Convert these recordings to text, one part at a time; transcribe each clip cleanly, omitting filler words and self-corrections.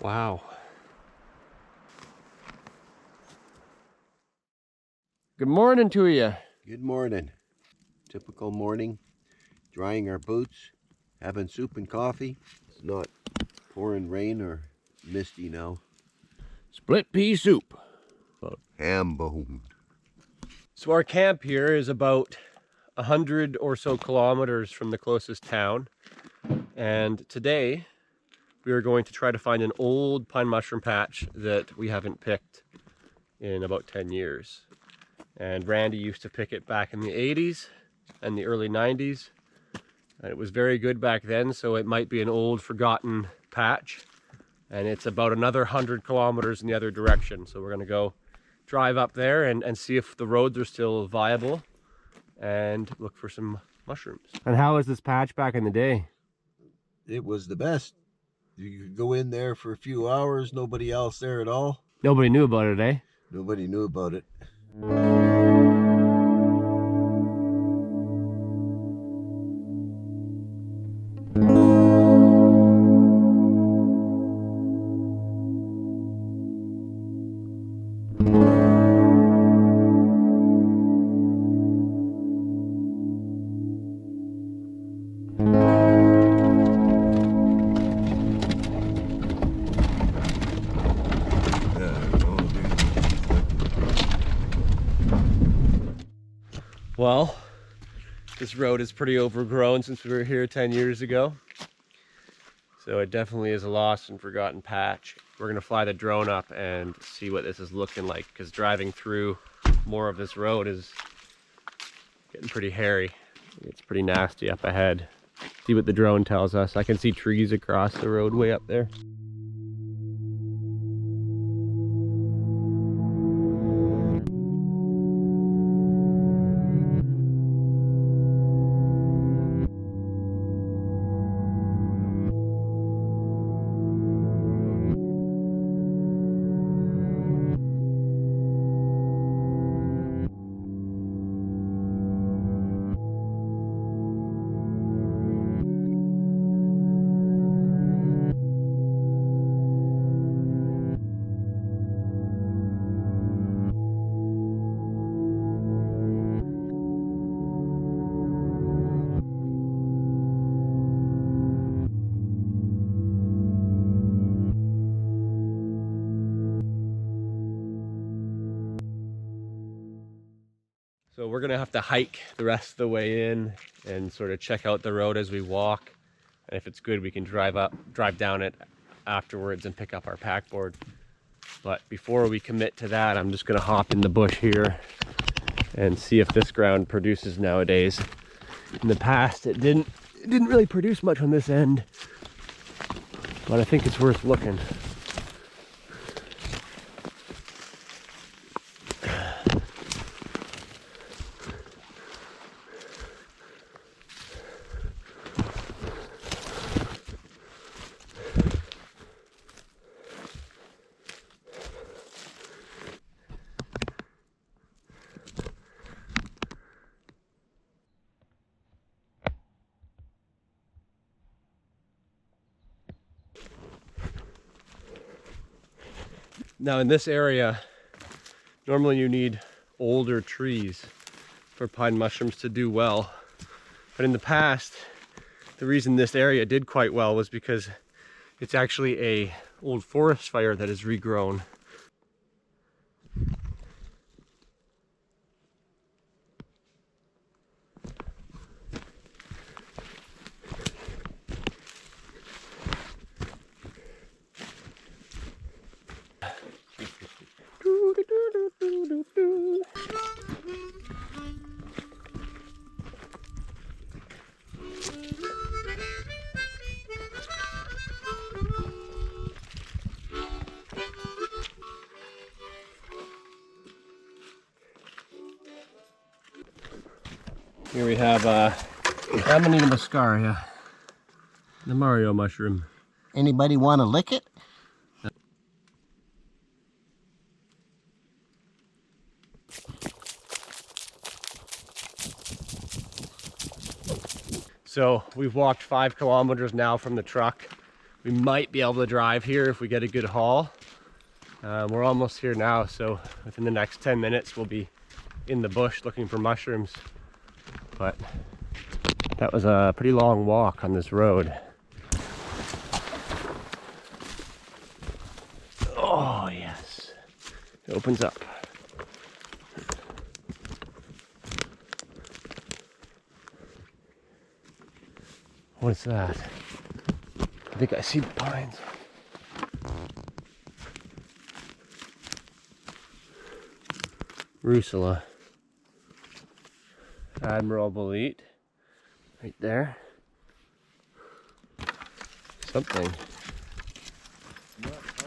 Wow. Good morning to you. Good morning. Typical morning. Drying our boots, having soup and coffee. It's not pouring rain or misty now. Split pea soup. Ham boned. So our camp here is about 100 or so kilometers from the closest town. And today we are going to try to find an old pine mushroom patch that we haven't picked in about 10 years. And Randy used to pick it back in the 80s and the early 90s. And it was very good back then, so it might be an old forgotten patch. And it's about another 100 kilometers in the other direction. So we're gonna go drive up there and see if the roads are still viable and look for some mushrooms. And how was this patch back in the day? It was the best. You could go in there for a few hours, nobody else there at all. Nobody knew about it, eh? Nobody knew about it. Well, this road is pretty overgrown since we were here 10 years ago. So it definitely is a lost and forgotten patch. We're gonna fly the drone up and see what this is looking like, because driving through more of this road is getting pretty hairy. It's pretty nasty up ahead. See what the drone tells us. I can see trees across the roadway up there. So we're gonna have to hike the rest of the way in and sort of check out the road as we walk. And if it's good, we can drive down it afterwards and pick up our packboard. But before we commit to that, I'm just gonna hop in the bush here and see if this ground produces nowadays. In the past, it didn't really produce much on this end, but I think it's worth looking. Now in this area, normally you need older trees for pine mushrooms to do well. But in the past, the reason this area did quite well was because it's actually a old forest fire that has regrown. Here we have Amanita muscaria, the Mario mushroom. Anybody want to lick it? So we've walked 5 kilometers now from the truck. We might be able to drive here if we get a good haul. We're almost here now, so within the next 10 minutes we'll be in the bush looking for mushrooms. But that was a pretty long walk on this road. Oh yes, it opens up. What's that? I think I see pines. Rusula. Admirable Elite. Right there. Something.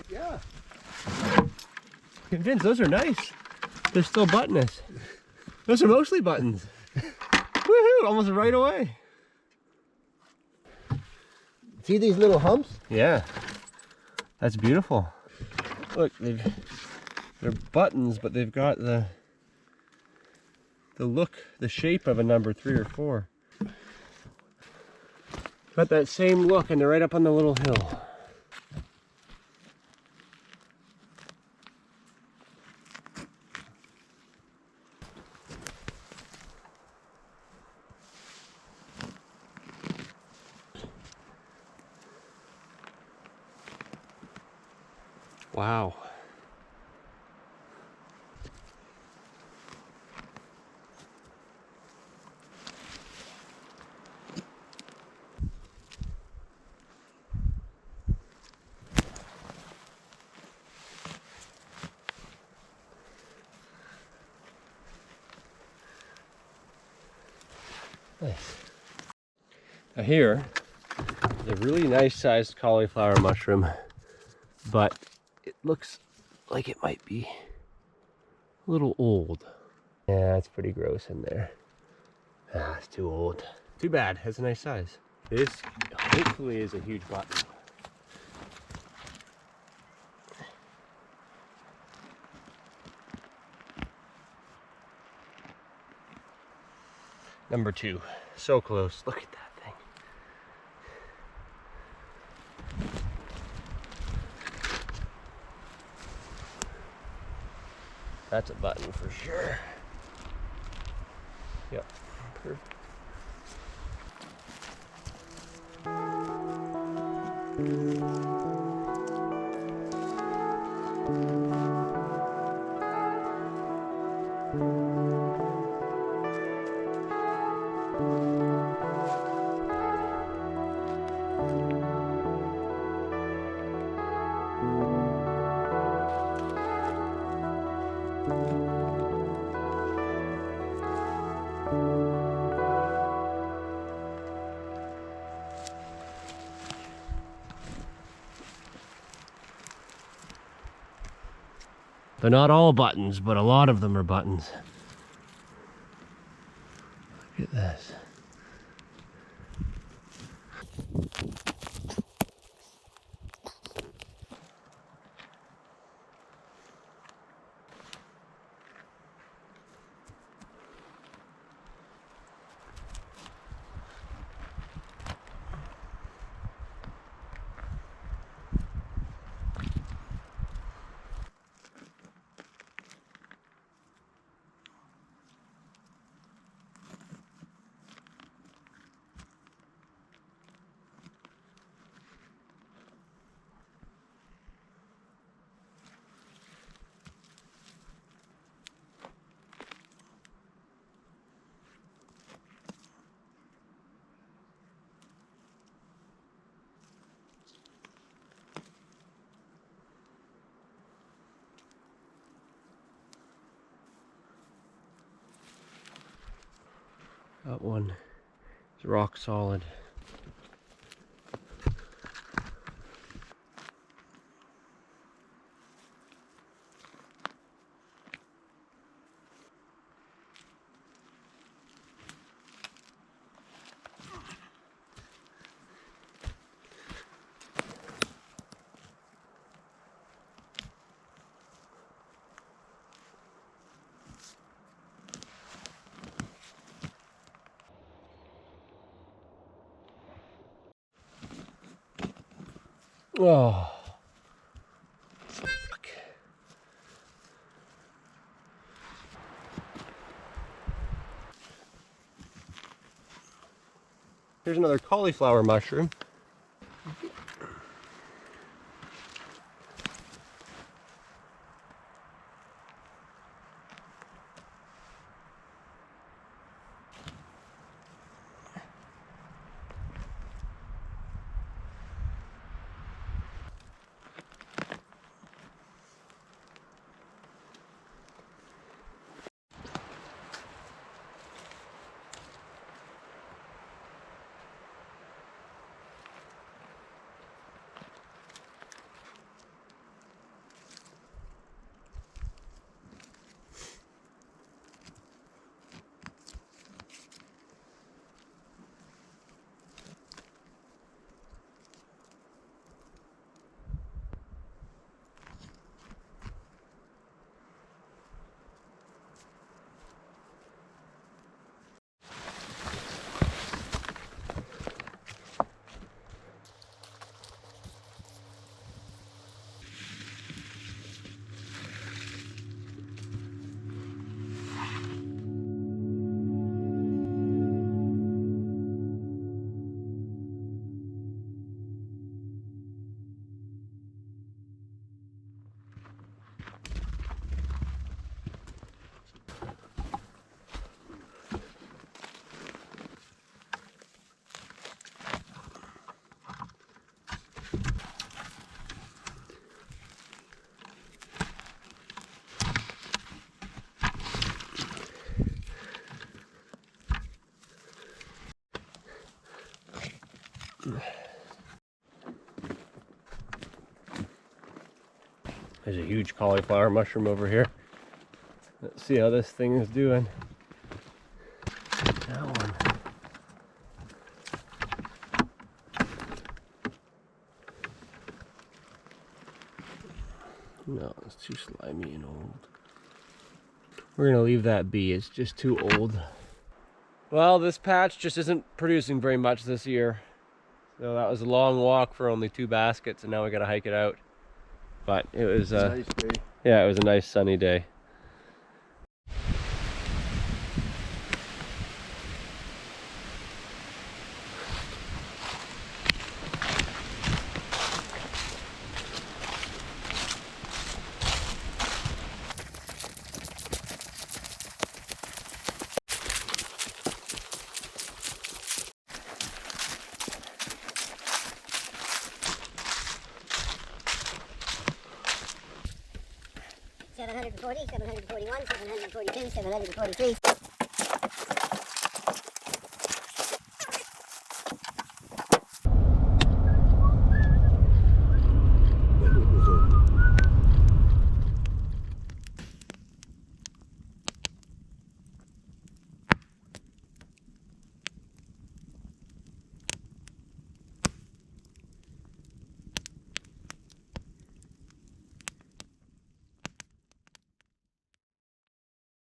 Yeah. Vince, those are nice. They're still buttonless. Those are mostly buttons. Woohoo! Almost right away. See these little humps? Yeah. That's beautiful. Look, they're buttons, but they've got the look, the shape of a number 3 or 4. Got that same look, and they're right up on the little hill. Wow. Nice. Now here is a really nice sized cauliflower mushroom, but it looks like it might be a little old. Yeah, it's pretty gross in there. Ah, it's too old. Too bad, it's a nice size. This hopefully is a huge button. Number 2, so close. Look at that thing. That's a button for sure. Yep, perfect. They're not all buttons, but a lot of them are buttons. Look at this. That one is rock solid. Oh. Here's another cauliflower mushroom. There's a huge cauliflower mushroom over here. Let's see how this thing is doing. That one. No, it's too slimy and old. We're gonna leave that be, it's just too old. Well, this patch just isn't producing very much this year. So that was a long walk for only 2 baskets, and now we gotta hike it out. But it was Nice day. yeah, it was a nice sunny day. $740, $741, $742, $743.